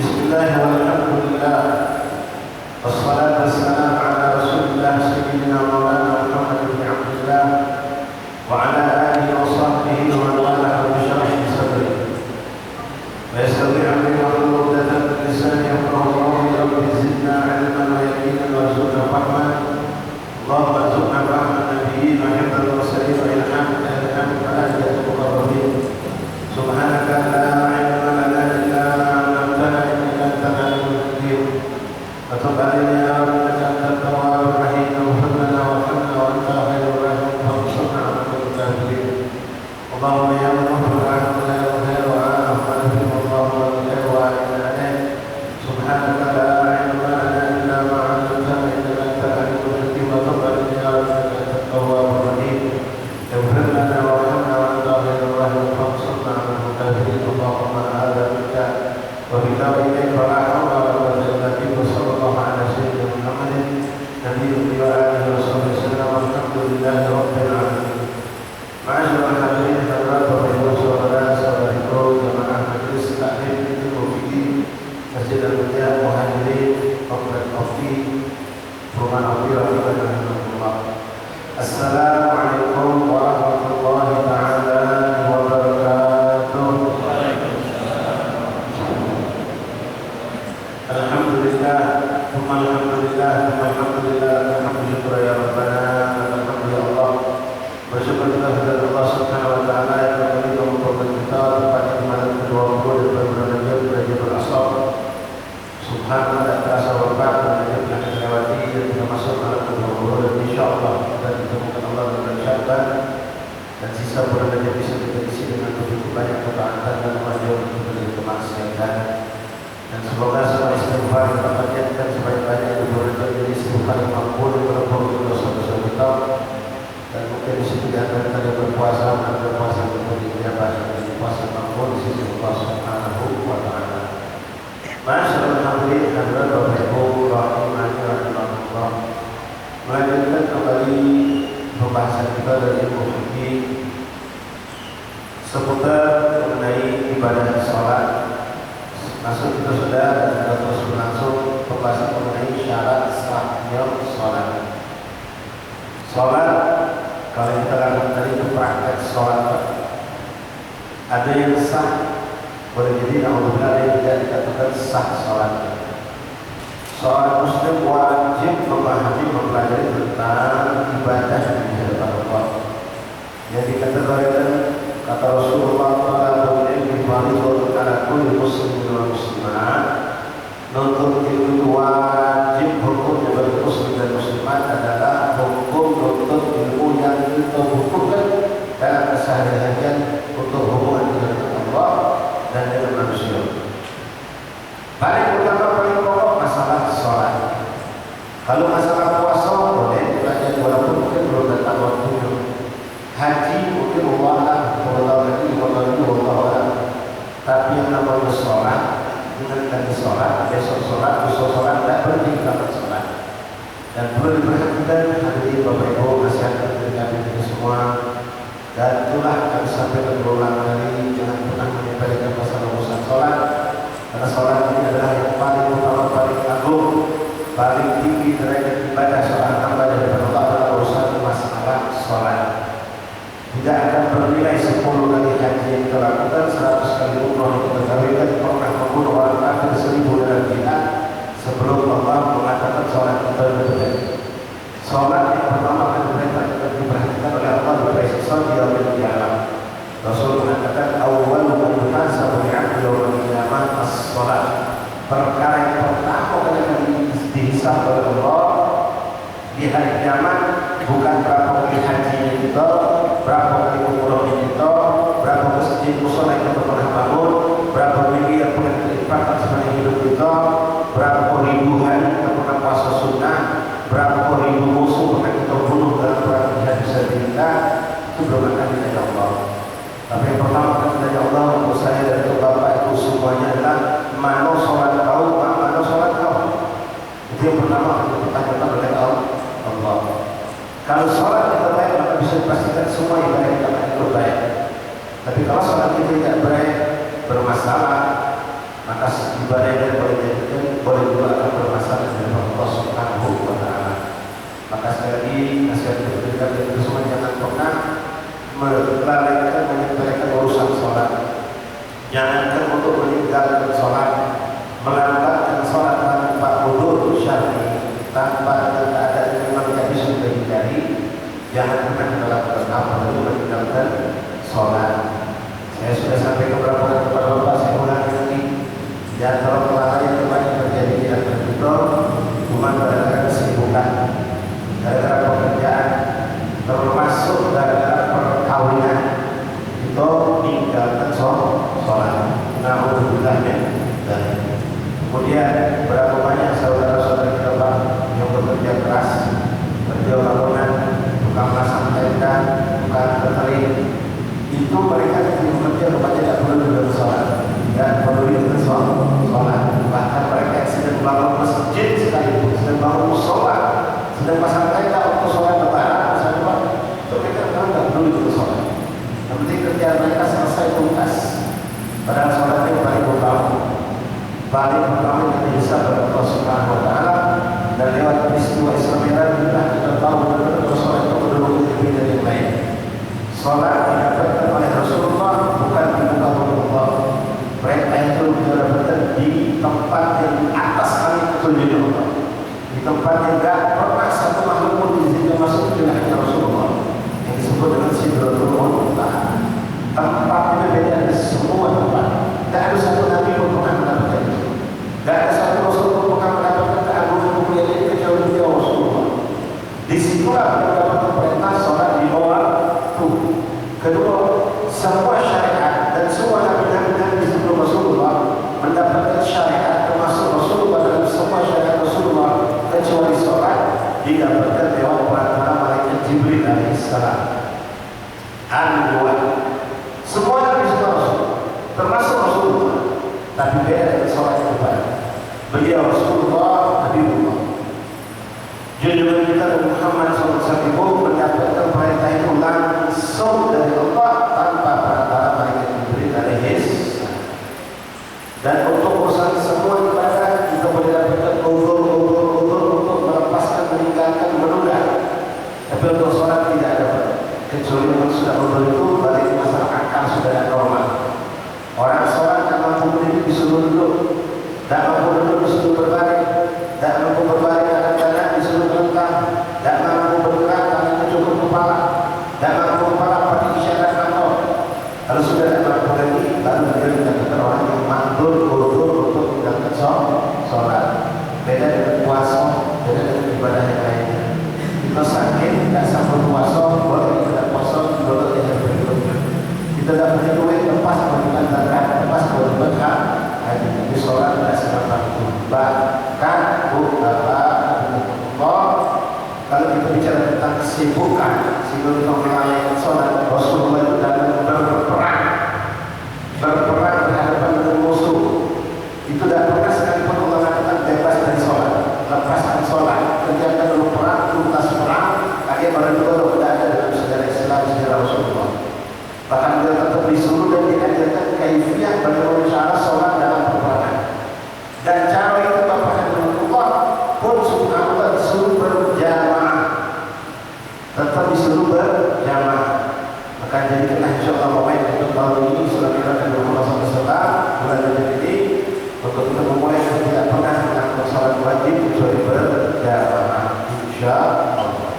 Bismillah walhamdulillah wassalatu wassalamu ala rasulillah sayyidina maulana Muhammad bin Abdullah wa ala alihi wa sahbihi wa man wala bi syarhi sadri wa yassir amri wa hlul 'uqdatam min lisani yafqahu qawli rabbi zidna 'ilman wa yaqinan warzuqna fahman Allahumma arzuqna fahman nabiyyin wa hifdzal mursalin wa ilhaman wa hadiyatul muqarrabin subhanaka la ilma lana illa وتب علينا يا رب انك انت التواب الرحيم واغفر لنا وارحمنا وانت خير الراحمين وانصرنا على القوم الكافرين اللهم يا من غفر عننا يا خير وعافنا فيه اللهم الخير وعافنا عليه سبحانك لا علم لنا الا ما علمتنا انك انت العليم الحكيم وتب علينا يا رب انك انت التواب الرحيم اغفر لنا وارحمنا وانت خير الراحمين وانصرنا على القوم الكافرين اللهم هذا منك وبك اليك ولا حول ولا قوه الا بك وصلى الله على سيدنا محمد نبي وآله وصحبه وسلم والحمد لله رب العالمين. معاشر الحاضرين حضرات وحضور saudara saudariku jemaah majelis taklim ilmu fikih Masjid Al-Mulia Muhajirin Komplek Ofi Perumahan Ofi Rahimahullah. Assalamualaikum warahmatullahi taala wabarakatuh. Alhamdulillah, alhamdulillah, alhamdulillah, alhamdulillah ya Rabbana, alhamdulillah ya Allah. Bersyukur kita kepada Allah Subhanahu wa taala yang kembali mempertemukan kita pada malam ke-20 dari bulan Rajab berasal. Subhanallah dan terasa wafat dan yang telah dilewati dan kita masuk malam ke-20 dan insyaallah kita ditemukan Allah dengan Sya'ban dan sisa bulan Rajab bisa kita isi dengan begitu banyak ketaatan dan kemajuan untuk menjadi kemaksiatan. Dan semoga semua istighfar kita panjatkan sebanyak-banyak diberikan jadi istighfar yang makbul berhubung dosa-dosa kita. Dan mungkin di situ diantara kita berpuasa dan berpuasa untuk dijabat dan puasa makbul di sisi Allah Subhanahu wa taala. Masyaallah hadirin hadirat Bapak Ibu rahimani rahimakumullah. Melanjutkan kembali pembahasan kita dari ilmu fikih seputar mengenai ibadah salat. Masuk kita sudah dan kita terus berlangsung pembahasan mengenai syarat sahnya sholat. Sholat kalau kita lakukan tadi itu praktek sholat. Ada yang sah, boleh jadi alhamdulillah ada yang tidak dikatakan sah sholat. Seorang muslim wajib memahami mempelajari tentang ibadah di hadapan Allah. Yang dikategorikan kata Rasulullah SAW ala kulli muslimin wa muslimat, nuntut ilmu wajib hukum bagi muslim dan muslimat adalah hukum nuntut ilmu yang kita butuhkan dalam keseharian untuk hubungan dengan Allah dan dengan manusia. Paling utama paling pokok masalah sholat. Kalau masalah puasa boleh belajar walaupun mungkin belum datang waktunya. Haji mungkin Allah tapi yang namanya sholat, ingatkan di sholat, besok sholat, besok sholat, tidak berhenti kita sholat. Dan perlu diperhatikan hadirin Bapak Ibu masyarakat dari kita semua. Dan itulah kami sampaikan berulang kali, jangan pernah menyepelekan masalah urusan sholat, karena sholat ini adalah yang paling utama, paling agung, paling tinggi derajat ibadah seorang hamba daripada Allah adalah urusan masalah sholat. Tidak akan bernilai 10 kali haji yang kita lakukan, 100 kali umrah yang kita kawinkan, pernah membunuh orang kafir 1000 dalam jihad sebelum Allah mengatakan sholat kita berbeda. Sholat yang pertama akan diperhatikan oleh Allah pada siswa di dalam kiamat. Rasul mengatakan awal man yuhasabu bi'abdi yawmal qiyamah as-sholat. Perkara yang pertama kali akan dihisab oleh Allah di hari kiamat bukan berapa kali haji kita, berapa kali umroh kita, berapa masjid musola yang kita pernah bangun, berapa minggu yang pernah kita infakkan sepanjang hidup kita, berapa ribu hari kita pernah puasa sunnah, berapa ribu musuh pernah kita bunuh dalam perang jihad fisabilillah. Itu belum akan ditanya Allah. Tapi yang pertama akan ditanya Allah untuk saya dan untuk bapak itu semuanya adalah mana sholat kau, mana sholat kau. Itu yang pertama akan dipertanyakan oleh Allah. Kalau sholat kita baik, maka bisa dipastikan semua ibadah kita itu baik. Tapi kalau sholat kita tidak baik, bermasalah, maka ibadah yang boleh dijadikan boleh juga akan bermasalah dengan Allah Subhanahu wa Ta'ala. Maka sekali lagi nasihat diberikan itu semua, jangan pernah melalaikan menyepelekan urusan sholat. Jangankan untuk meninggalkan sholat, melambatkan sholat tanpa udzur syar'i, tanpa ada memang tidak bisa dihindari. Jangan pernah melakukan apa itu meninggalkan sholat. Saya sudah sampai beberapa kali kepada Bapak, saya ulangi lagi. Di antara perkara yang banyak terjadi di antara kita, cuma gara-gara kesibukan, gara-gara pekerjaan, termasuk gara-gara perkawinan, itu meninggalkan sholat. Alhamdulillah ya. Dan kemudian berapa banyak saudara-saudara kita Pak yang bekerja keras, kerja bangunan, tukang pasang tenda, tukang catering, itu mereka yang bekerja rupanya tidak perlu dengan sholat, tidak perlu dengan sholat. Bahkan mereka yang sedang bangun masjid sekalipun, sedang bangun musola, sedang pasang tenda untuk sholat lebaran, misalnya Pak, itu mereka tidak perlu dengan sholat. Yang penting kerjaan mereka selesai tuntas. Padahal sholat yang paling pertama yang bisa kepada Allah Subhanahu wa Ta'ala. Dan lewat peristiwa Isra Mi'raj kita tahu benar-benar sholat itu menurut berbeda yang lain. Sholat didapatkan oleh Rasulullah bukan di muka Allah. Mereka itu didapatkan di tempat yang di atas langit ketujuh Allah, di tempat yang tidak pernah satu makhluk pun diizinkan masuk ke wilayah Rasulullah, yang disebut dengan Sidratul Muntaha. Tempat ini beda dari semua tempat. Tidak ada satu nabi pun pernah mendapatkan itu. Tidak ada satu rasul pun pernah mendapatkan keagungan kemuliaan ini kecuali dia Rasulullah. Disitulah mendapatkan perintah sholat di bawah tubuh. Kedua, semua syariat dan semua nabi-nabi sebelum Rasulullah mendapatkan syariat, termasuk Rasulullah dalam semua syariat Rasulullah kecuali sholat didapatkan lewat perantara malaikat Jibril alaihissalam. Al-Buat. Semua nabi semua Rasul, termasuk Rasulullah, tapi beda dengan sholat yang kepada beliau Rasulullah Habibullah. Junjungan kita Muhammad SAW mendapatkan perintah itu langsung dari Allah tanpa perantara malaikat Jibril alaihissalam. Dan untuk urusan semua ibadah kita boleh dapatkan uzur untuk melepaskan, meninggalkan, menunda. Tapi untuk sholat tidak ada, kecuali yang sudah uzur itu balik masalah akal sudah ada normal. Orang sholat tak mampu berdiri disuruh duduk, tak mampu duduk disuruh berbalik, tak mampu berbalik kadang-kadang disuruh melentang, tak mampu bergerak tangan cukup kepala, tak mampu kepala pakai isyarat kantor. Kalau sudah tak mampu lagi, baru dia dikatakan orang yang mandur untuk meninggalkan sholat. Beda dengan puasa, beda dengan ibadah yang lainnya. Kita sakit, tak sambut puasa, boleh kita puasa dulu yang berikutnya. Kita tak punya duit, lepas berikan zakat, lepas berberkah. Jadi sholat tidak semata itu. Bahkan kalau kita bicara tentang kesibukan, sehingga kita melayani sholat, Rasulullah itu dalam berperang berhadapan dengan musuh. Itu tidak pernah sekalipun Allah mengatakan bebas dari sholat, lepaskan sholat, kerjakan dulu perang, tuntas perang. Kalian baru juga tidak ada dalam sejarah Islam, sejarah Rasulullah. Bahkan dia tetap disuruh dan diajarkan kaifiah bagaimana cara sholat dalam peperangan. Dan cara itu Bapak Rasulullah pun subhanallah disuruh berjamaah, tetap disuruh berjamaah. Maka jadikanlah insyaallah Bapak untuk tahun ini sudah kita akan Muhammad SAW bulan Rajab ini untuk kita memulai tidak pernah melakukan sholat wajib kecuali berjamaah insyaallah.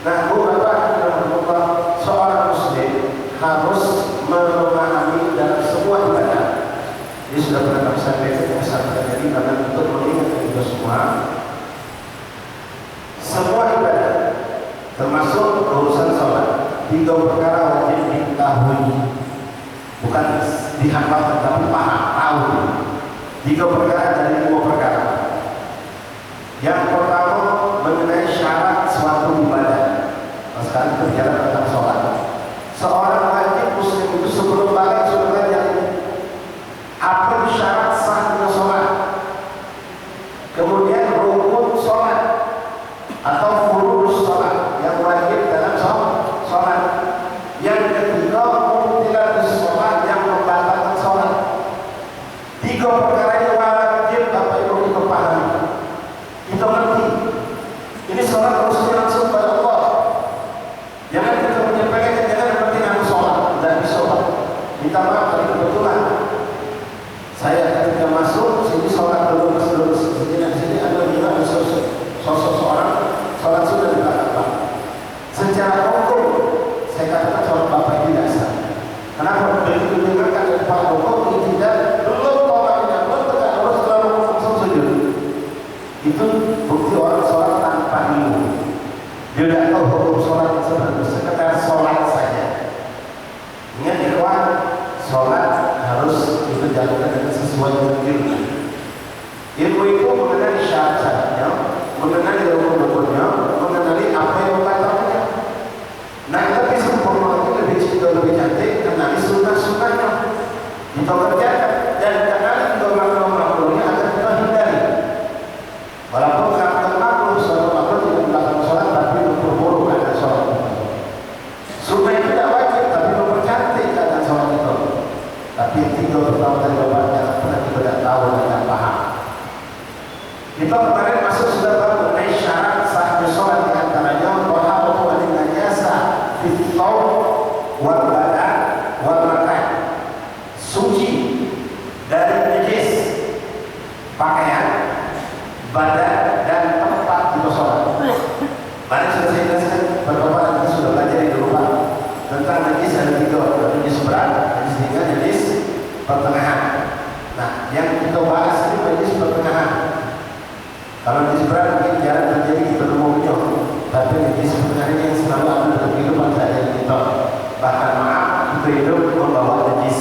Nah, Bapak Rasulullah, seorang muslim harus memahami dalam semua ibadah. Ini sudah pernah kami sampaikan jadi karena untuk mengingatkan kita semua ibadah termasuk urusan sholat, 3 perkara wajib diketahui, bukan dihafal tetapi paham, tahu. 3 perkara dari 2 perkara. Yang pertama mengenai syarat suatu ibadah. Sekarang kita bicara tentang sholat. Seorang wajib muslim itu sebelum balik sudah belajar apa syarat sahnya sholat, kemudian rukun sholat atau furudus sholat yang wajib dalam sholat. Yang ketiga mubtilatus sholat yang membatalkan sholat. 3 perkara Kita kemarin masuk sudah tahu mengenai syarat sahnya sholat, di antaranya taharatu anil najasa fi thawb wal badan wal makan, suci dari najis pakaian, badan dan tempat kita sholat. Kemarin sudah saya jelaskan beberapa, kita sudah belajar di rumah tentang najis ada tiga, najis berat, najis ringan, najis pertengahan. Nah, yang kita bahas ini najis pertengahan. Kalau najis berat mungkin jarang terjadi kita umumnya, tapi najis pertengahan ini yang selalu ada dalam kehidupan sehari-hari kita. Bahkan maaf, kita hidup membawa najis.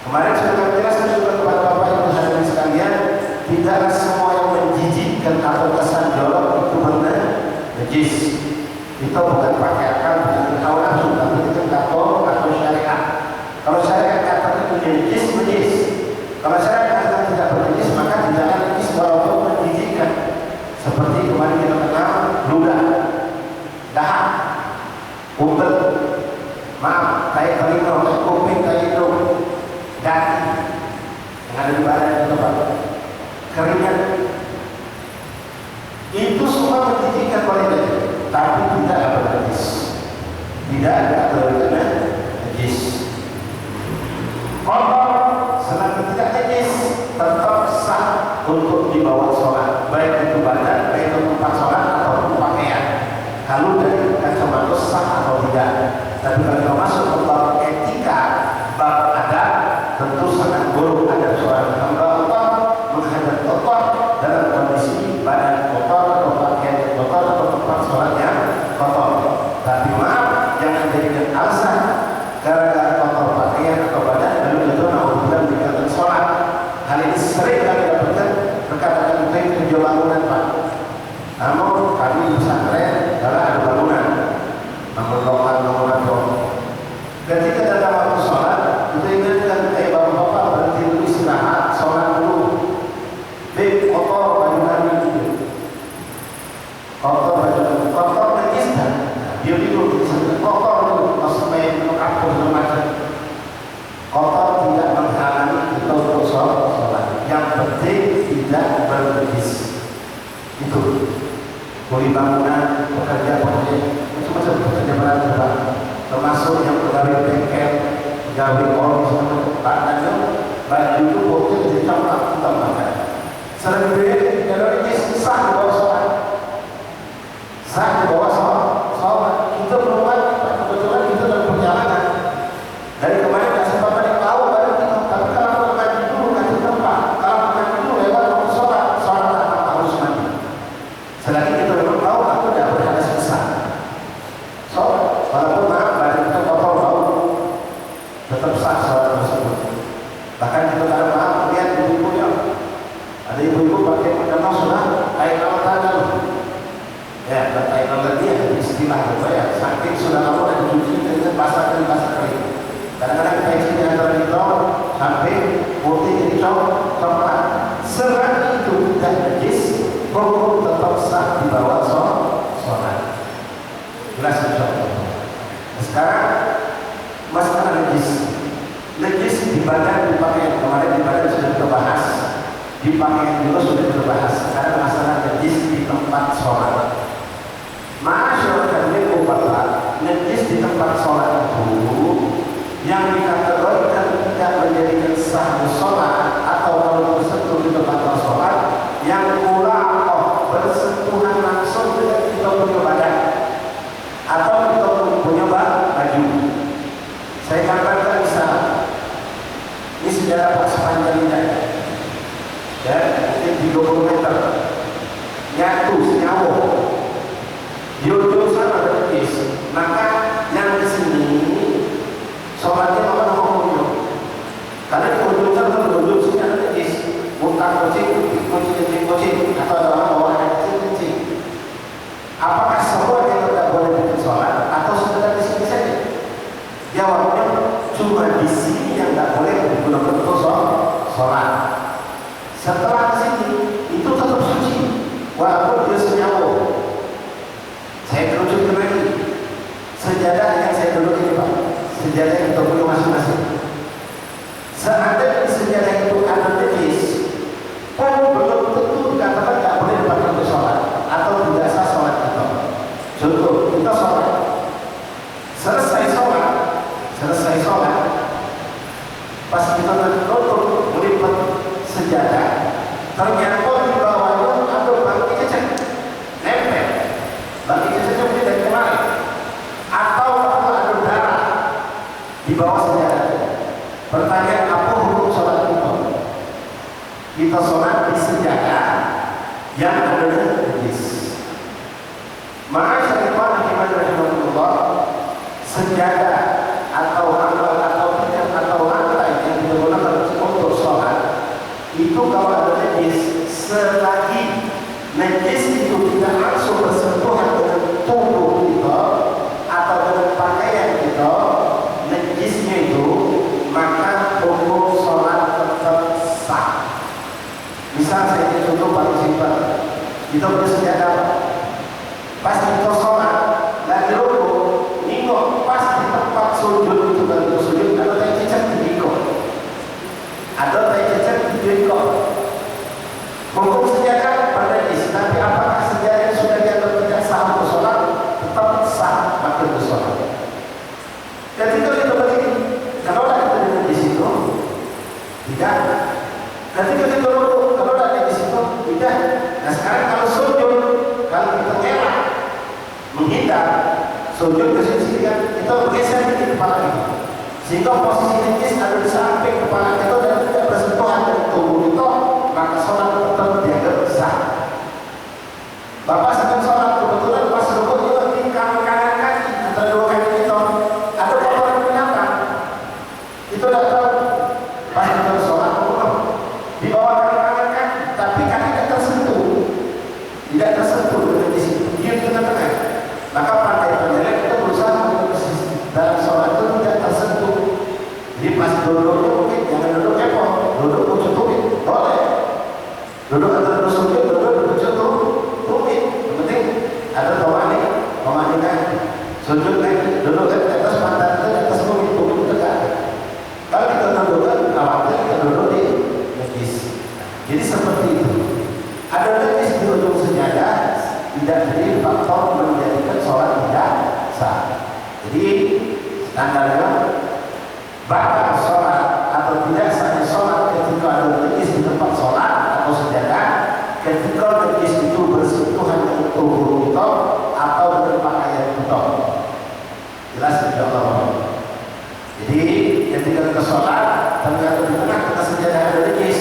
Kemarin sudah kami jelaskan juga kepada Bapak Ibu hadirin sekalian, tidaklah semua yang menjijikkan atau kesan jorok itu benar najis. Itu bukan pakai akal, bukan hawa nafsu, tapi itu kata atau syariat. Kalau syariat katakan itu najis, najis. Kalau syariat katakan tidak bernajis, maka tidaklah najis walaupun menjijikkan. Seperti kemarin kita kenal ludah, dahak, umpet, maaf, tai telinga, kuping, tai hidung, daki yang ada di badan itu Pak, keringat, itu semua menjijikkan oleh Nabi, tapi tidak ada najis, tidak ada terkena najis. Kotor selama tidak najis tetap sah untuk dibawa sholat, baik itu badan, baik itu tempat sholat ataupun pakaian. Kalau dari kacamata sah atau tidak. Tapi kalau masuk ke bab etika, bab adab, tentu sangat buruk ada seorang hamba Allah menghadap kotor dalam kondisi badan kotor atau pakaian kotor atau tempat sholatnya kotor. Tapi maaf, jangan jadikan alasan gara-gara kotor pakaian atau badan lalu itu naudzubillah meninggalkan sholat. Hal ini sering kami dapatkan rekan-rekan kita yang kerja bangunan Pak. Namun kami pesantren adalah ada bangunan, bangun lokal, bangun atau ketika datang waktu sholat, kita ingatkan, bapak-bapak berhenti dulu istirahat, sholat dulu. Kotor baju kami itu, kotor baju kami, kotor najis kan? Dia dulu sampai kotor dulu, sampai mengaku semacam. Kotor tidak menghalangi kita untuk sholat. Yang penting tidak bernajis. Itu. Kuli bangunan, pekerja-pekerja, macam-macam pekerja berat, termasuk yang pegawai bengkel, pegawai oli, tangannya, baju itu pokoknya jadi coklat kita makan. Sering beri, kalau ini sah di bawah sholat, sah di bawah sholat. Kita belum mati, kebetulan kita dalam perjalanan. Dari kemarin tidak sempat tadi tahu baru kita, tapi kalau kita mati dulu kasih tempat, kalau mati dulu lewat waktu sholat tak harus mati. Selagi kita belum tahu, aku tidak berhadas besar. Walaupun maaf badan kita kotor bau, tetap sah sholat tersebut. Bahkan kita kadang maaf lihat ibu-ibu yang ada ibu-ibu pakai mukena sudah air lama tangan, ya air lama dia istilah apa ya, saking sudah lama dan dicuci dengan basah kering. Kadang-kadang kita isi di antara kita sampai putih jadi coklat. Selagi itu tidak najis, hukum tetap sah dibawa sholat. Jelas insyaallah. Sekarang masalah najis. Najis di badan, di pakaian. Kemarin di badan sudah kita bahas, di pakaian juga sudah kita bahas. Sekarang masalah najis di tempat sholat. Masyarakat ini Bapak, najis di tempat sholat itu yang dikategorikan tidak menjadikan sah sholat atau kalau tersentuh di tempat sholat yang mulaqah bersentuhan langsung dengan kita punya badan atau kita punya baju. Saya katakan misalnya, ini sejarah Pak sepanjang ini ya, ini 30 meter nyatu senyawa di ujung sana ada najis, maka yang di sini sholatnya apa namanya? Karena di ujung sana ada ujung sini ada najis, bukan kucing atau ada orang bawa anak kecil. Apakah semua yang tidak boleh bikin sholat atau sekedar di sini saja? Jawabnya cuma di sini yang tidak boleh betul-betul sholat. Setelah di sini itu tetap suci, walaupun dia senyawa. Saya kerucut lagi sejadah yang saya duduk ini Pak, sejadah yang kita punya masing-masing. Seandainya di sejadah itu ada najis, pun belum tentu sejadah, ternyata di bawahnya ada bangkai cecek, nempel. Bangkai ceceknya mungkin dari kemarin, atau ada darah di bawah sejadah. Pertanyaan, apa hukum sholat kita? Kita sholat di sejadah yang ada najis. Maka syarikat iman rahimahullah, sejadah atau amal atau pinjam atau lantai yang digunakan untuk sholat itu kalau ada najis, selagi najis itu tidak langsung bersentuhan dengan tubuh kita atau dengan pakaian kita, najisnya itu, maka hukum sholat tetap sah. Misal saya contoh paling simpel, kita punya sejadah, pas kita sholat lagi rukuk, ningok pas di tempat sujud itu kan itu sujud, ada tai cecek di ningok, ada tai cecek di ningok. Hukum sejadah bernajis, tapi apakah sejadah yang sudah dianggap tidak sah untuk sholat tetap sah maka bersolat. Ketika kita berdiri, kalau kita ada di situ, tidak. Ketika kita rukuk, kalau ada di situ, tidak. Nah sekarang kalau sujud, kalau kita ngelak, menghindar, sujud ke sini kan, kita bergeser di kepala kita, sehingga posisi najis ada di samping kepala kita dan tidak bersentuhan dengan tubuh kita, maka sholat tetap dianggap sah. Bapak sedang sholat, kebetulan pas rukuk itu di kanan kaki antara dua kaki kita ada kotoran binatang, itu datang pas kita sholat di bawah kanan kaki, tapi kaki tidak tersentuh, dengan di situ, dia di tengah-tengah. Maka pandai-pandai kita berusaha dalam sholat itu tidak tersentuh. Jadi pas duduknya mungkin jangan duduk epok, duduk pucuk tumit, boleh. Duduk antara duduk sujud, duduk pucuk tumit. Yang penting ada tawani kan, sujud kan, duduk kan di atas pantat itu, di atas tumit itu tegak. Kalau kita duduk kan, awalnya kita duduk di najis. Jadi seperti itu. Ada najis di ujung sejadah, tidak jadi faktor menjadikan sholat tidak sah. Jadi standarnya batal sholat atau tidak sahnya sholat ketika ada najis di tempat sholat atau sejadah, ketika najis itu bersentuhan dengan tubuh kita atau dengan pakaian kita. Jelas insyaallah. Jadi ketika kita sholat, ternyata di tengah kita sejadah ada najis,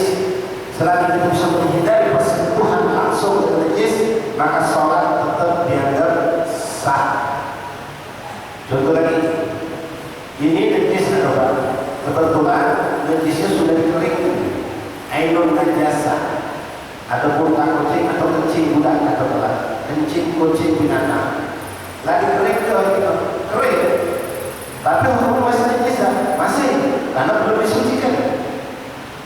selagi kita bisa menghindari persentuhan langsung dengan najis, maka sholat tetap dianggap sah. Contoh lagi, ini najis adalah kebetulan najisnya sudah dikeringkan, ainun najasa, ada puntak kucing atau kencing budak atau kencing kucing binatang, lagi kering kering, tapi hukum masih najis masih, karena belum disucikan.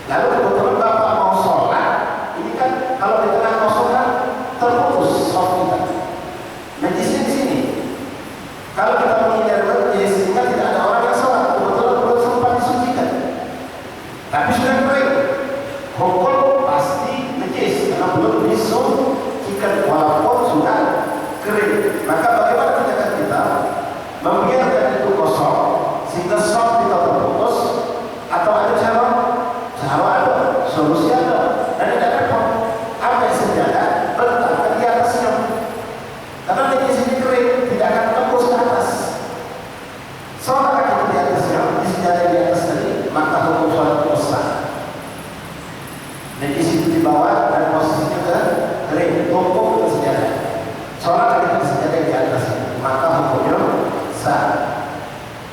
Lalu kebetulan bapak mau sholat, ini kan kalau di tengah kosong kan terputus sholat kita, najisnya di sini. Kalau kita menghindari najis, sehingga tidak ada orang yang sholat, kebetulan belum sempat disucikan, tapi sudah kering, hukum pasti najis karena belum disucikan walaupun sudah kering. Maka bagaimana tindakan kita? Membiarkan itu kosong sehingga sholat kita terputus, atau ada cara ada, solusi ada, dan tidak repot. Apa yang sejadah letakkan di atasnya, karena najis ini kering, tidak akan tembus ke atas. Sholat akan di atasnya, di sejadah di atas tadi, maka hukum sholat itu sah. Najis itu di bawah dan posisinya kering, tumpuk ke sejadah. Sholat akan di sejadah di atasnya, maka hukumnya sah.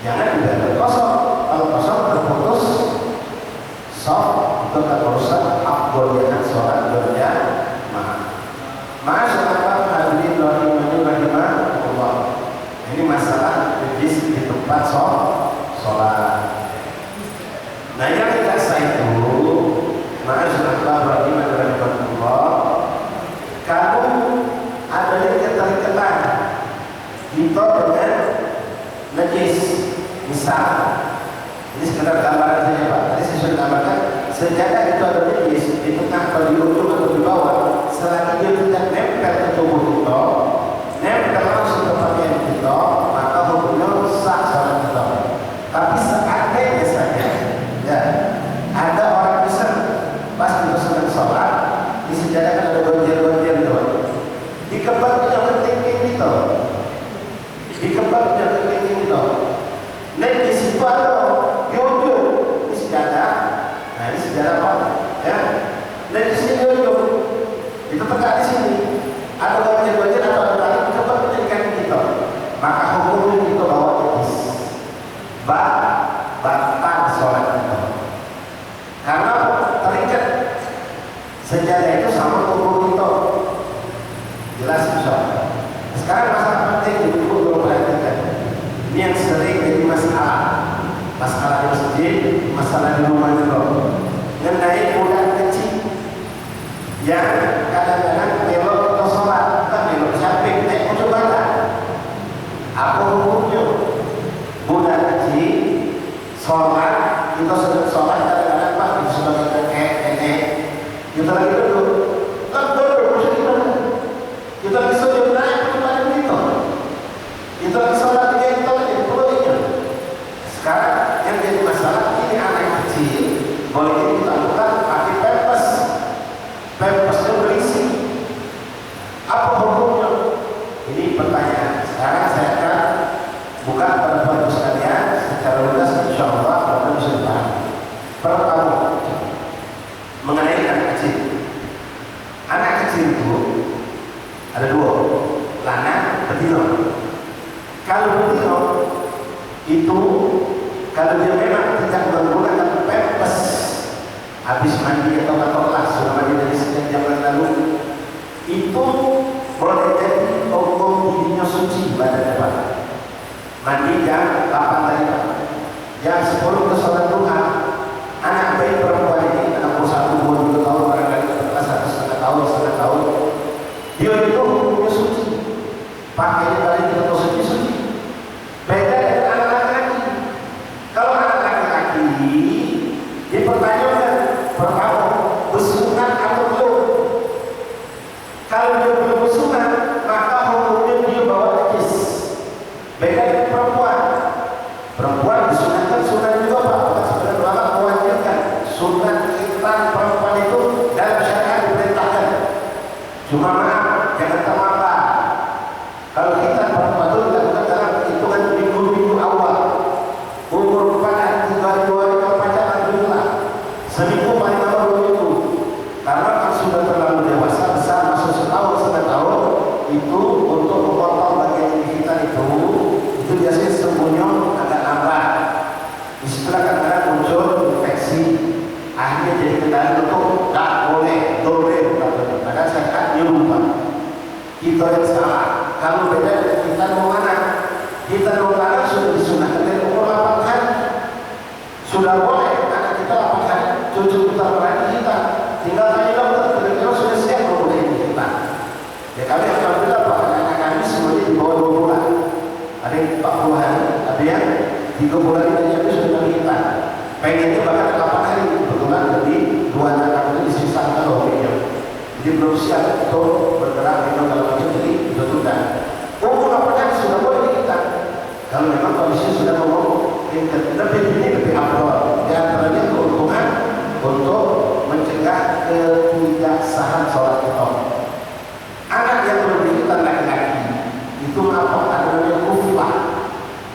Jangan dibiarkan kosong. Kalau kosong terputus, itu akan merusak afdolnya sholat berjamaah. Masyaallah hadirin rahimahullah. Ini masalah najis di tempat sholat. Nah yang tidak sah itu, masyaallah rahimahullah, kalau adanya keterikatan kita dengan najis, misal, ini sekedar gambaran saja Pak. Tadi saya sudah gambarkan, sejadah itu ada najis di tengah atau di ujung atau di bawah, selagi dia tidak nempel ke tubuh kita, nempel langsung ke pakaian kita, maka hukumnya sah sholat kita. Tapi seandainya saja, ya, ada orang bisa pas kita dikebak jangan tinggi gitu, dikebak jangan tinggi gitu. Nek di situ ada yoyo, ini sejarah. Nah ini sejarah apa? Ya, nek di sini yoyo, itu tegak di sini. Ada wajib-wajib atau ada tali dikebak jadikan gitu. Maka hukumnya itu bawa etis, batal sholat itu. Karena terikat sejarah itu sama hukum itu. Jelas insya. Sekarang masalah penting ibu belum perhatikan. Ini yang sering jadi masalah di masjid, masalah di rumah juga. Mengenai budak kecil yang kadang-kadang belok ke sholat, bukan belok samping, naik ujung badan. Apa hukumnya? Budak kecil sholat, kita sedang sholat kadang-kadang pak, kita sudah nenek, kita lagi duduk, kan duduk, kita lagi sujud naik ujung badan kita, kita lagi sholat kita lagi perlunya. Sekarang yang jadi masalah ini anak kecil boleh kita lakukan pakai pampers itu berisi. Apa hukumnya? Ini pertanyaan. Sekarang saya akan buka pada bapak sekalian secara lugas, insya Allah bapak bisa dipahami. Pertama, mengenai anak kecil. Anak kecil itu ada dua, lanang, betina. Kalau betina itu kalau dia memang tidak menggunakan pampers habis mandi atau kelas sudah mandi dari sekian jam lalu, itu boleh jadi hukum dirinya suci pada depan. Mandi jam 8 tadi, jam 10 ke sholat duha. Anak bayi perempuan ini anak umur 1, 2, 3 tahun barangkali kelas 1,5 tahun, dia itu hukumnya suci. Pakainya kali kita suci. Beda dengan anak laki-laki. Kalau anak laki-laki dipertanyakan pertama bersunat atau belum. Kalau dia belum bersunat, maka hukumnya dia bawa najis. Beda dengan perempuan. Perempuan disunatkan sunat juga pak. Sebenarnya ulama mewajibkan sunat khitan perempuan itu dalam syariat diperintahkan. Cuma maaf, jangan terlambat. Kalau khitan perempuan itu dilakukan dalam hitungan minggu-minggu awal. Umur 4 3 2 alhamdulillah. Seminggu paling lama 2 minggu. Karena kan sudah terlalu dewasa, besar, masuk setahun itu untuk memotong bagian kita itu biasanya sembuhnya agak lambat. Disitulah kadang-kadang muncul infeksi. Akhirnya jadi kendala untuk tak boleh, kadang saya kan lupa. Kita yang salah. Kalau beda dengan kita mau mana? Kita mau sudah disunahkan dari umur 8 hari. Sudah boleh anak kita 8 hari, cucu kita berani kita. Tinggal tanya dokter, kira-kira sudah siap memulai kita. Ya kami alhamdulillah pak, anak kami semuanya di bawah 2 bulan. Ada yang 40 hari, ada yang 3 bulan ini sudah kita. Pengennya bahkan 8 hari, kebetulan lebih 2 anak kami itu disisakan loh. Jadi belum siap untuk bergerak minum kalau macam jadi ditunda. Umur 8 hari sudah boleh kita. Kalau memang kondisi sudah ngomong lebih abdol. Di antaranya keuntungan untuk mencegah ketidaksahan sholat kita. Anak yang berkehidupan laki-laki itu apa? Ada namanya kuflah,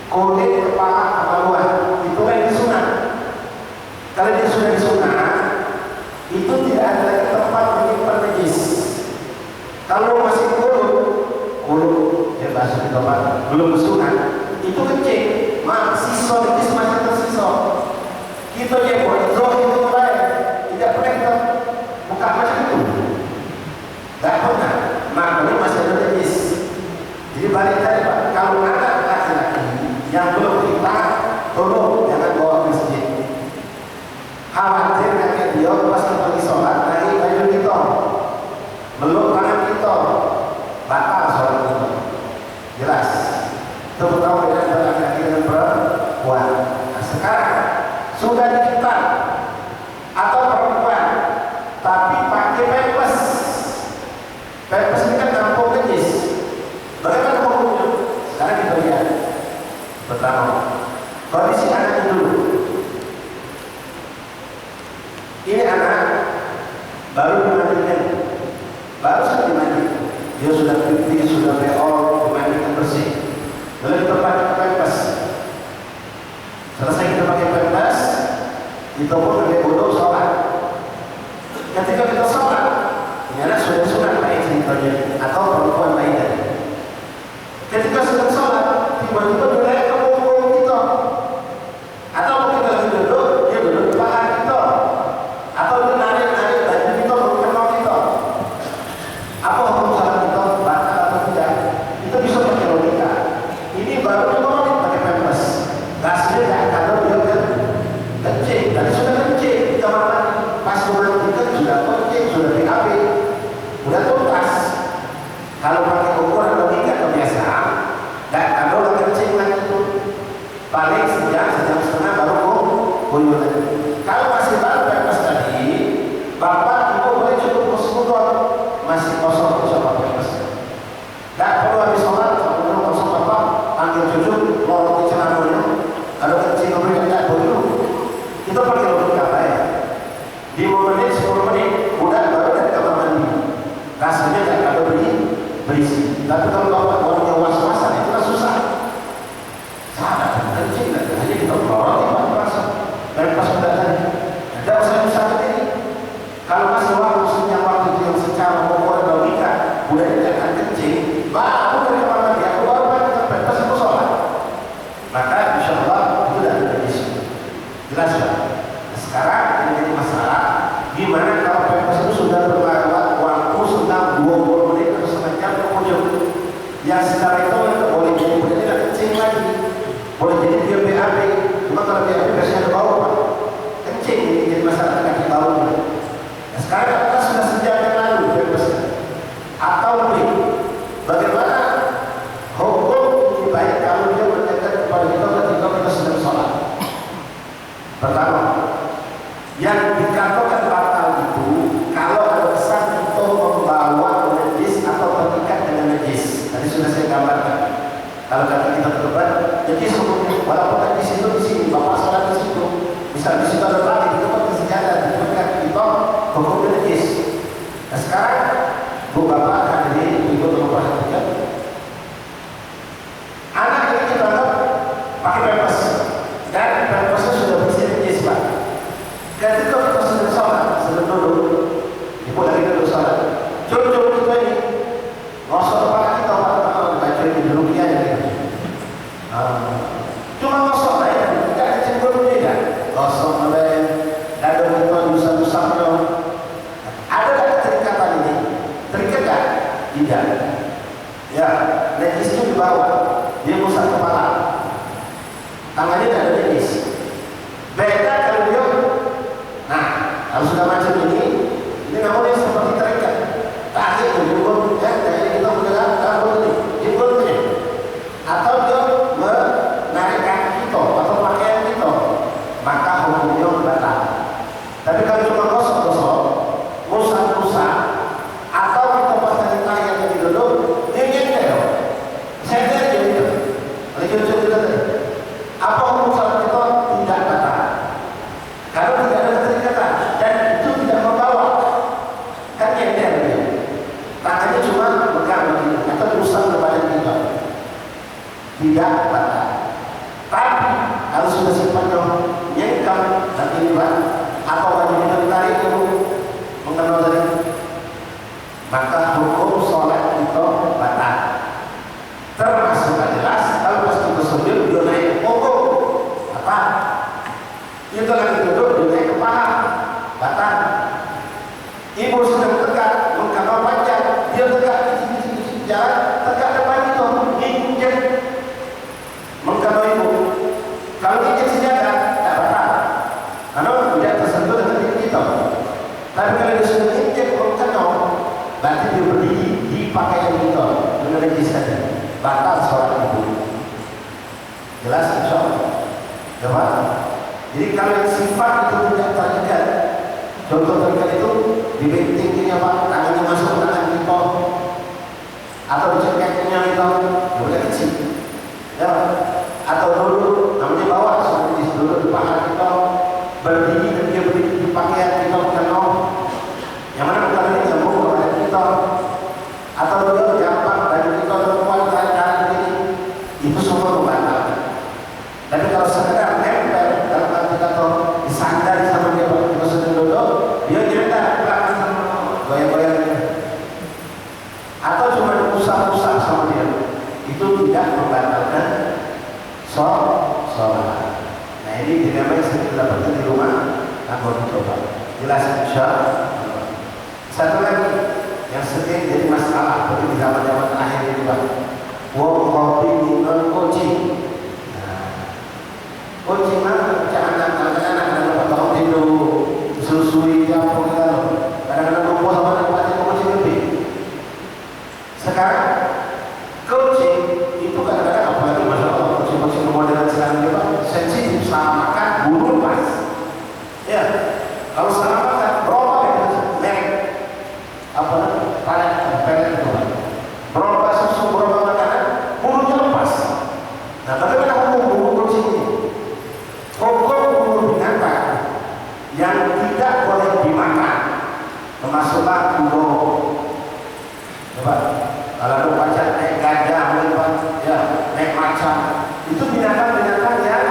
kode kepala kemaluan. Itu kan disunat. Kalau dia sudah disunat, itu tidak ada lagi tempat menyimpan najis. Kalau masih kulut, ya bahasa kita belum disunat, itu kecil, sisa najis masih tersisa. Kita yang buat itu baik, tidak pernah kita buka macam itu. Tidak pernah. Makanya masih ada najis. Jadi balik tadi pak, kalau anak laki-laki yang belum kita, tolong jangan bawa ke masjid. Khawatir nanti dia pas kita pergi sholat, naik baju kita, meluk tangan kita, batal sholat kita. Jelas. Terutama dengan laki-laki dan perempuan. Nah, sekarang sudah kita atau perempuan, tapi pakai pampers. Pampers ini kan nampung najis. Bagaimana hukumnya? Sekarang kita lihat. Pertama, kondisi anak itu dulu. Ini anak baru dimandikan, baru saja dimandi. dia sudah pipis, sudah beol, dimandikan bersih. Lalu kita pakai pempes. Selesai kita pakai pempes, kita pun pakai wudhu sholat. Ketika kita sholat, ternyata sudah sunat lain ceritanya, atau perempuan lain tadi. Ketika sedang sholat, tiba-tiba dia naik ke punggung kita, atau kita lagi duduk, dia duduk di paha kita, atau dia narik baju kita mengenal kita. Apa hukum sholat kita batal atau tidak? Kita bisa pakai logika. Ini baru kita pakai pempes. Rasanya tidak kalau dia kencing, tadi sudah kencing di kamar mandi, pas kita sudah kencing, sudah BAB, sudah tuntas. Kalau pakai ukuran logika kebiasaan, dan kalau kencing lagi itu paling sejam setengah baru buyur. Kalau masih baru pempes tadi, bapak ibu boleh cukup semua masih kosong coba pempes. Dan perlu habis sholat, sebelum kosong bapak ambil cucu, mau di celananya, kalau kencing memberikan tidak buyur. Kita pakai logika ya. Di 5 menit, 10 menit, udah baru dari kamar mandi. Rasanya tidak kalau berisi. Tapi kalau bapak orangnya was-wasan itu kan susah. Salah, kencing hanya kita bawa tiba rasa dan pas sudah tadi. Tidak usah sakit ini. Kalau masih waktu yang secara pokok logika, udah tidak akan kencing, baru dari kamar mandi aku baru pakai pempes aku sholat. Maka insya Allah itu tidak ada isu. Jelas ya. Sekarang ini jadi masalah gimana kalau pempes itu sudah berlewat waktu sekitar 20 menit atau setengah jam ke ujung. Yang secara itu boleh jadi tidak kencing lagi, boleh jadi dia BAB. Cuma kalau BAB biasanya ada bau pak, kencing ini jadi masalah kaki baunya. Nah, sekarang kita sudah sejam yang lalu pempesnya atau lebih. Bagaimana hukum lebih baik kalau dia mendekat kepada kita ketika kita sedang sholat? Pertama, yang dikatakan batal itu kalau ada kesan itu membawa najis atau terikat dengan najis. Tadi sudah saya gambarkan. Kalau kata kita terlibat najis hukumnya, walaupun najis itu di sini, bapak sholat di situ, misal di situ ada lagi di tempat sejadah, di dekat kita hukumnya najis. Nah sekarang bu bapak hadirin ibu memperhatikan, anak ini kita pakai pempes dan pempesnya sudah bersih najis pak. Ketika kita sedang sholat, sedang duduk, ibu lagi duduk sholat, cucu kita ini ngosok kepala kita, baca ini dulu dia ya. Cuma ngosok aja, tidak ada cemburunya ya. Ngosok oleh dada kita usah-usahnya. Ada tak terikatan ini? Terikat tak? Tidak. Ya, najisnya di bawah, dia usah kepala, tangannya tidak ada najis. Beda kalau dia. Nah, kalau sudah macam ini nggak boleh seperti terikat. Kaki itu jempol, ya, dari kita mendengar kalau ini jempolnya, atau dia menarik kaki kita atau pakaian kita, maka hukumnya batal. Tapi kalau cuma gosok-gosok, musah-musah, atau kita pasang tangan yang dulu, dia nyentel. Saya jadi itu. Lanjut tadi. Apa hukum salat kita tidak batal? Kalau tidak ada keterikatan dan itu tidak membawa, kan nyentel dia. Tangannya cuma pegang begini atau usang kepada kita, tidak batal. Tapi kalau sudah sifatnya nyengkam dan inilah atau baju kita ditarik itu mengenal dari, maka hukum sholat itu batal. Termasuk jelas kalau pas kita sujud dia naik ke punggung, apa? Itu lagi duduk dia naik ke paha, batal. Ibu sedang tegak mengkawal panjang, dia tegak kecil-kecil jalan, tegak depan itu injek mengkawal ibu. Kalau injek sejadah tidak batal, karena tidak tersentuh dengan diri kita. Tapi kalau dia sudah injek mengkawal, berarti dia berdiri di pakaian kita dengan najis saja, batal sholat ibu. Jelas insya Allah. Coba. Jadi kalau sifat itu tidak terikat, contoh terikat itu dibentingnya pak, tangannya masuk tangan kita, atau dicekeknya kita, boleh kecil, ya, atau dulu namanya bawa seperti dulu di paha kita, berdiri dan dia berdiri di pakaian kita, bukan yang mana bukan ini jambung kepada kita, atau dia membatalkan sholat. Nah ini dinamai sering dapatkan di rumah, aku coba jelas insya Allah. Satu lagi yang sering jadi masalah seperti di zaman akhir ini Pak, kopi minum coaching. Coaching mana? Anak-anak dapat tidur, susui jam kadang-kadang lupa sama tempatnya coaching lebih. Sekarang coaching itu kadang-kadang apalagi masya Allah coaching modern sekarang juga sensitif, salah makan bulu pas. Ya, kalau salah makan berapa merek apa pelet itu berapa susu berapa makanan bulunya lepas. Nah bagaimana hukum bulu coaching ini? Hukum bulu binatang yang tidak boleh dimakan termasuklah bulu. Coba kalau lu baca naik gajah, ya naik macan, itu binatang-binatang yang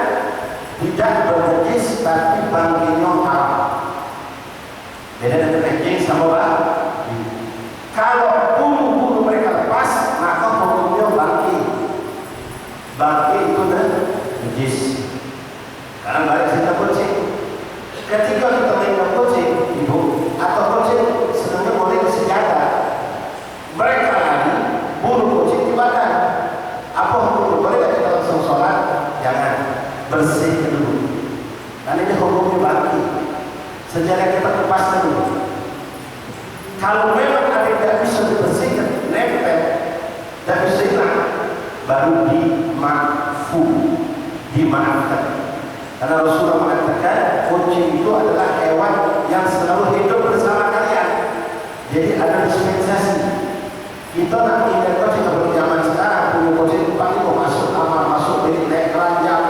tidak bernajis tapi bangkinya haram. Beda dengan najis sama bangki. Kalau bulu-bulu mereka lepas, maka hukumnya bangki. Bangki itu najis. Karena balik kita kucing. Ketika kita main kucing, ibu atau kucing sebenarnya boleh disenjata. Mereka lagi bulu kucing di badan. Apa hukum? Boleh tidak kita langsung sholat? Jangan, bersih dulu. Dan ini hukumnya bangki. Sejarah kita lepaskan dulu. Kalau memang ada yang tidak bisa dibersihkan, nempel, tidak bisa hilang, baru dimaafkan. Karena Rasulullah mengatakan kucing itu adalah hewan yang selalu hidup bersama kalian. Jadi ada dispensasi. Kita nanti ingat seperti zaman sekarang punya kucing itu pasti mau masuk kamar, masuk bilik, naik keranjang,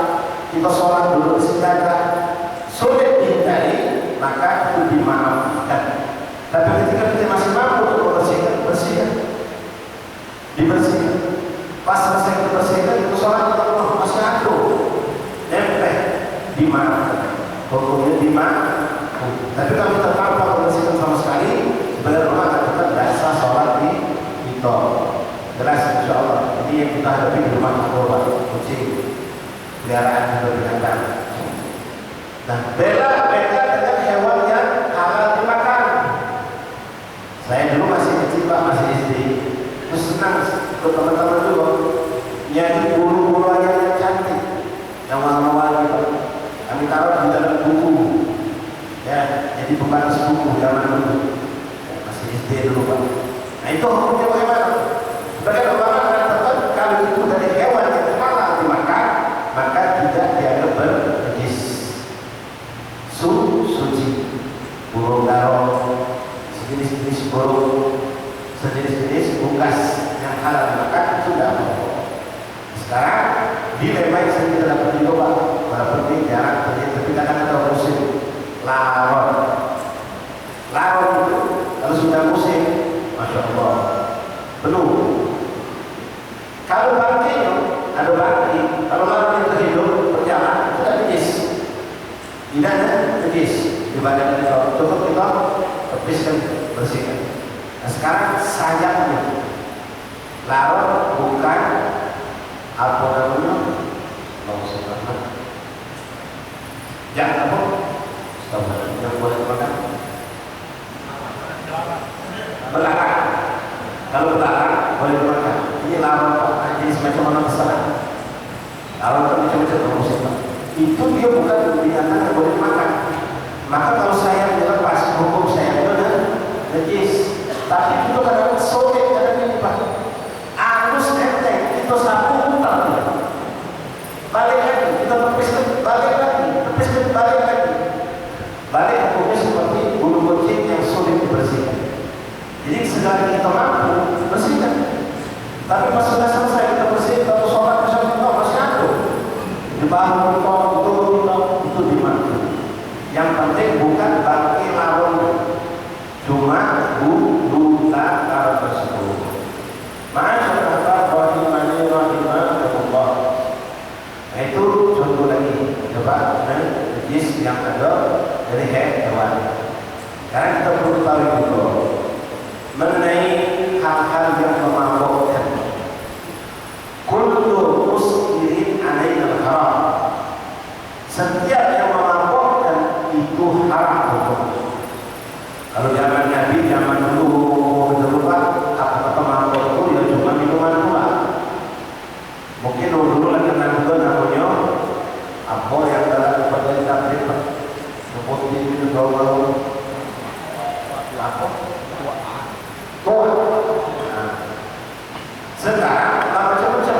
kita sholat dulu sejadah, sulit dihindari, maka itu dimaafkan. Tapi ketika kita masih mampu untuk membersihkan, bersihkan, dibersihkan. Pas selesai dibersihkan, itu sholat kita masih adu, nempel, dimaafkan. Hukumnya dimaafkan. Tapi kalau kita tanpa membersihkan sama sekali, sebenarnya rumah kita tidak sah sholat di itu. Jelas insya Allah. Ini yang kita hadapi di rumah korban kucing, peliharaan juga binatang. Nah, beda dengan hewan yang halal dimakan. Saya dulu masih kecil Pak, masih SD. Terus senang ikut teman-teman juga nyari bulu-bulu yang cantik, yang warna-warni Pak. Kami taruh di dalam buku, ya, jadi pembatas buku zaman dulu. Ya, masih SD dulu Pak. Nah itu hukumnya bagaimana? Sebagai ulama mengatakan kalau itu dari hewan yang halal dimakan, maka tidak dianggap bernajis. Suci, burung daro, sejenis-jenis burung, sejenis-jenis unggas yang halal dimakan itu tidak apa-apa. Sekarang dilema yang sering kita dapat di Pak, walaupun ini jarang terjadi, tapi kadang ada musim laron. Laron itu kalau sudah musim, masya Allah, penuh. Kalau bangki, ada bangki. Kalau laron itu hidup berjalan, itu najis. Tidak najis. Dibanding itu, cukup kita tepiskan, bersihkan. Nah sekarang sayangnya, laron bukan apa namanya? Jangan apa? Yang boleh makan. Belarang. Kalau belarang boleh dimakan. Ini lawan Pak. Jadi semacam mana besar. Lawan itu macam-macam musim Pak. Itu dia bukan binatang yang boleh dimakan. Maka kalau saya dilepas hukum saya itu najis. Tapi itu kadang-kadang sobek kadang ini Pak. Anus enteng itu sapu putar. Balik lagi kita tepiskan, balik lagi, tepiskan, balik lagi. Balik hukumnya seperti bulu kucing yang sulit dibersihkan. Jadi segala kita mampu bersihkan. Tapi pas sudah selesai kita bersihkan, atau sholat misalnya masih ada. Dibangun itu dimana? Yang penting bukan bangki lawan, cuma bulu lakar tersebut. Masyaallah rahimani Allah. Nah itu contoh lagi. Coba najis yang ada dari hewan. Sekarang kita perlu tahu juga mengenai hal-hal yang memabukkan. Kullu Tua. Nah, sekarang tak macam-macam.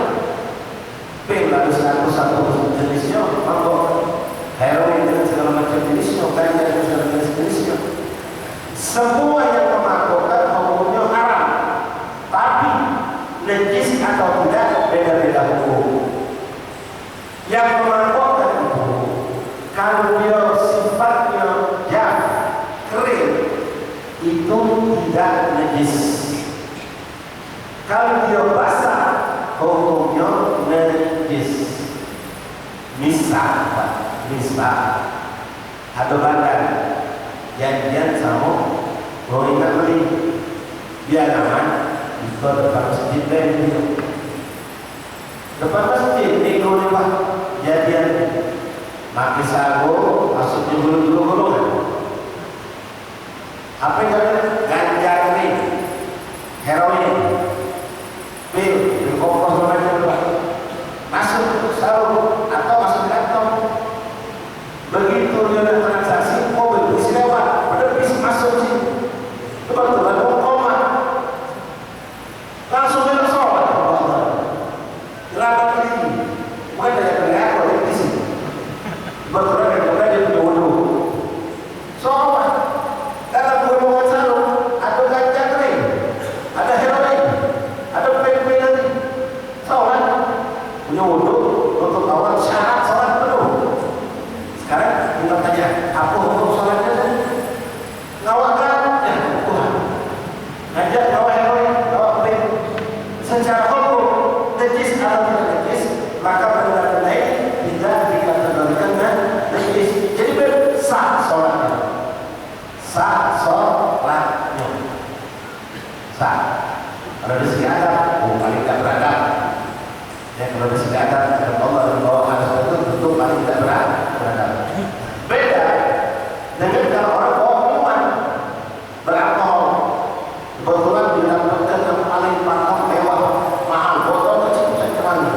Pil ada satu jenisnya, mabuk, heroin dan segala macam jenisnya, ganja dan segala macam jenisnya. Semua yang memabukkan hukumnya haram, tapi najis atau tidak beda-beda hukum. Yang memabukkan itu kalau dia sifatnya jaf, kering, itu tidak najis. Kalau dia basah, hukumnya najis. Misal ada badan janjian sama orang nak beli, dia nama itu depan masjid lain, depan masjid ni kau lewat jadian maki sago masuk dulu kan. Apa yang ganja ni, heroin, pil, kopros macam masuk sarung atau masuk kantong. Begitu dia nak transaksi, mobil bis lewat, pada bis masuk sini, kebetulan mau koma, langsung dia sholat. Lama ini, bukan dia kerja kalau di sini. Kebetulan dia punya wudu, sholat. Dalam golongan sarung, ada ganja kering, ada heroin, ada pil-pil lagi, sholat. Punya wudu untuk awal syarat sholat penuh. Sekarang kita tanya, apa hukum sholatnya? Ngawakan, ya Tuhan. Ngajak bawa heroin, bawa pil. Secara hukum, najis atau tidak najis, maka benda-benda ini tidak dikategorikan najis. Jadi sah sholatnya. Sah sholatnya. Sah. Kalau di segi adab, paling tidak beradab. Ya, kalau di segi adab, Allah dan bawa hadis itu tentu paling tidak beradab. Beda dengan kalau orang bawa minuman beralkohol, kebetulan didapatkan yang paling mantap, mewah, mahal, botol kecil saya terangi,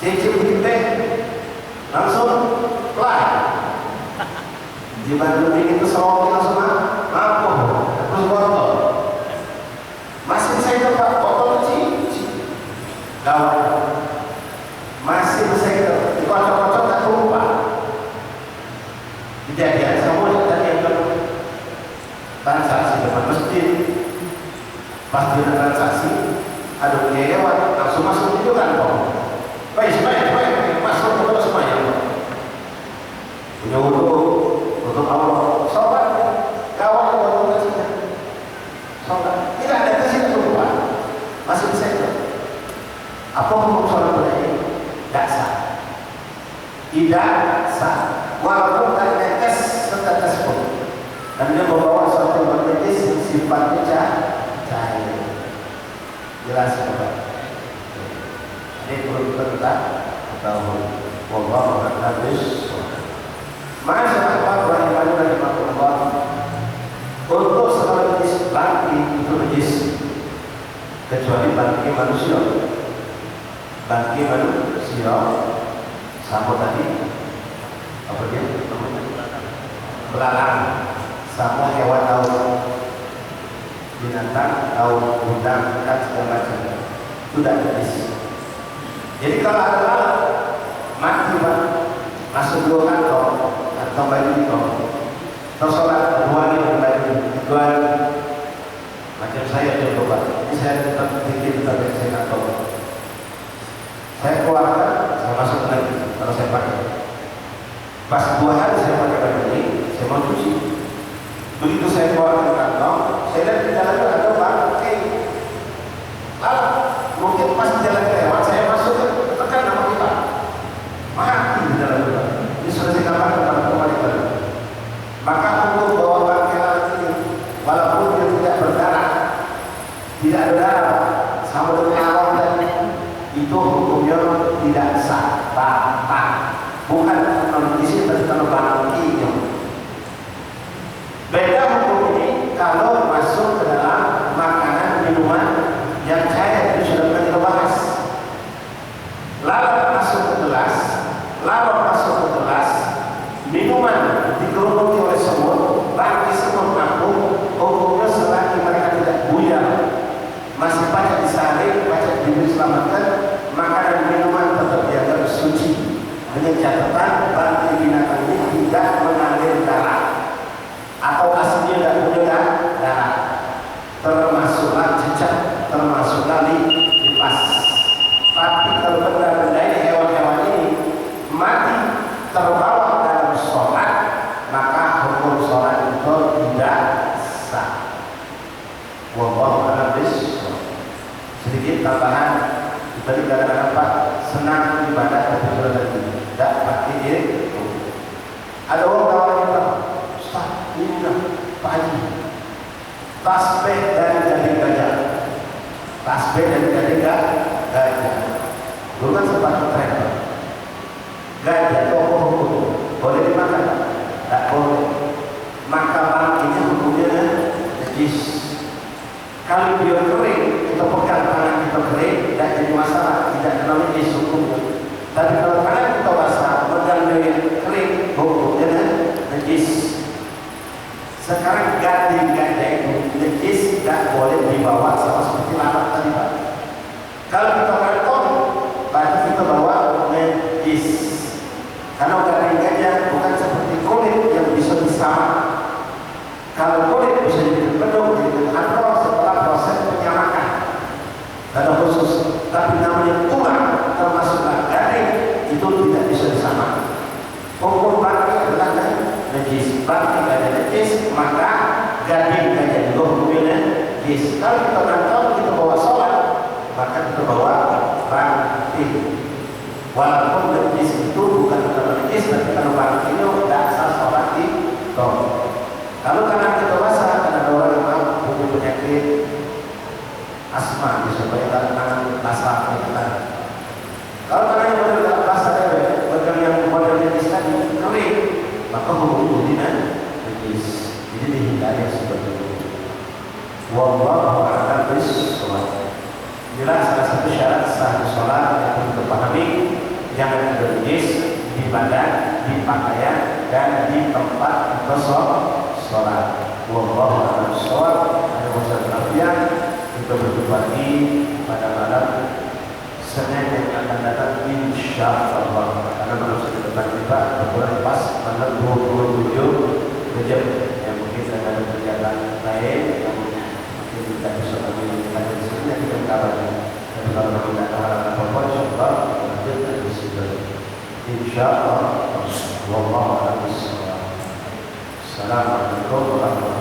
cicip kita langsung play. Di Bandung itu selalu langsung mampu, terus botol. Masih saya dapat botol kecil, gawat. Masih saya dikocok-kocok tak lupa. Kejadian semua tadi yang transaksi depan masjid, pas dia transaksi, ada dia lewat, langsung masuk itu kantong. Baik, masuk ke semuanya. Punya wudu untuk Allah, sholat, kawan waktu kasihnya, sholat, tidak ada kasih lupa, masih bisa itu. Apa hukum sholat ini? Tidak sah. Tidak sah. Walaupun tak netes setetes pun, dan dia membawa suatu bernetes yang sifatnya cair. Jelas Bapak. Ini perlu kita tahu. Wallahu a'lam bishawab. Masyaallah rahimani rahimakumullah. Untuk segala jenis bangki itu najis, kecuali bangki manusia. Bangki manusia sama tadi apa dia namanya, belalang, sama hewan laut, binatang laut, udang, ikan segala macam, sudah najis. Jadi kalau ada lalat mati masuk dua kantong atau baju itu, atau sholat dua macam saya coba, ini saya tetap pikir tapi saya nggak tahu. Saya keluarkan, saya masuk lagi kalau saya pakai. Pas 2 hari saya pakai baju ini, saya mau cuci. Begitu saya keluarkan kantong, saya lihat di dalamnya ada bangkai lalat. Mungkin pas jalan lewat, saya masuk tekan nama kita, mati di dalam kita. Ini sudah saya katakan kepada kembali balik. Maka untuk bawa bangkai lalat ini, walaupun dia tidak berdarah, tidak ada darah, sama dengan awal tadi, itu hukumnya tidak sah, batal. Bukan kondisi tertentu bangkinya. Beda hukum ini kalau masuk ke dalam makanan minuman yang cair, itu sudah pernah kita bahas. Lalat masuk ke gelas, minuman digerumuti oleh semut, bangkai semut mampu, hukum Wallahu a'lam bishawab. Sedikit tambahan, tadi katakan Pak, senang ibadah tapi sudah tadi tidak pasti itu. Ada orang tawarin Pak, Ustaz, ini lah Pak Haji, tasbih dari daging gajah, tasbih dari daging gajah. Dulu kan sempat tren Pak, gajah itu hukum boleh dimakan? Tak boleh. Maka bangkinya hukumnya najis. Kalau dia kering, kita pegang tangan kita kering, tidak jadi masalah, tidak kena najis hukumnya. Tapi kalau tangan kita basah, pegang dia kering, hukumnya najis. Sekarang gading gajah itu najis, tidak boleh dibawa sama seperti lalat tadi Pak. Kalau kita kantong, berarti kita bawa najis. Kalau gading gajah bukan seperti kulit yang bisa disamak. Kalau kulit bisa dipedung, jadi antara setelah proses penyamakan. Ada khusus, tapi namanya tulang termasuklah gading itu tidak bisa disamak. Hukum bangkai adalah najis. Bangkai gajah najis, maka gading gajah juga hukumnya najis. Kalau kita kantong, kita bawa sholat, maka kita bawa bangkai. Walaupun najis itu bukan karena najis, tapi kalau bangkai itu tidak asal sholat di tol. Kalau tangan kita basah, karena ada orang yang punya penyakit asma, disebabkan tangan basah kita. Kalau tangan yang tidak basah, bagian yang modelnya tadi kering, maka hukumnya najis. Jadi dihindari seperti itu. Wallahu a'lam bishawab. Inilah salah satu syarat sah sholat yang perlu kita pahami. Jangan ada najis di badan, di pakaian, dan di tempat kita sholat. Wallahu a'lam bishawab. Ada urusan lafiat, kita berjumpa lagi pada malam Senin yang akan datang insyaallah. Karena baru saja depan kita berbulan pas tanggal 27 Rejab yang mungkin ada kegiatan lain yang mungkin tidak bisa kami ada di sini kita kabar. Tapi kalau tidak ada apa-apa insyaallah lanjutkan di situ. Insyaallah. Wallahu a'lam bishawab. Assalamualaikum warahmatullahi wabarakatuh.